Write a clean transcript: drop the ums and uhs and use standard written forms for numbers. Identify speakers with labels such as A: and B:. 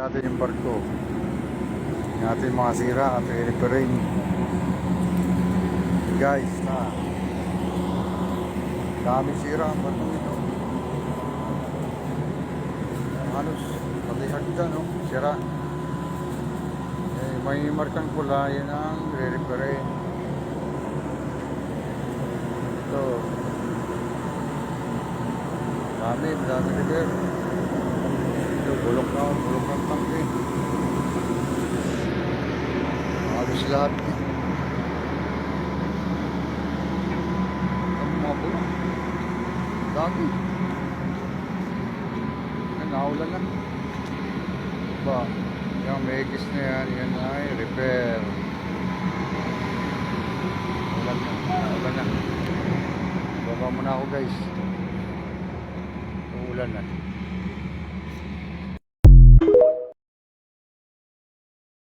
A: Natin yung barko. Yung ating mga sira at i-reparin. Guys, dami sira ang barko nito. Halos pati hagdan, no? Sira. May markang pula, yun ang i-reparin. Ito. Dami repair. Bulok ng tangke. Halos lahat. Ang mga bulok. Dami. Naulan na. Diba? Yung megis na yan ay repair. Ulan na. Baba muna ako guys. Ulan na.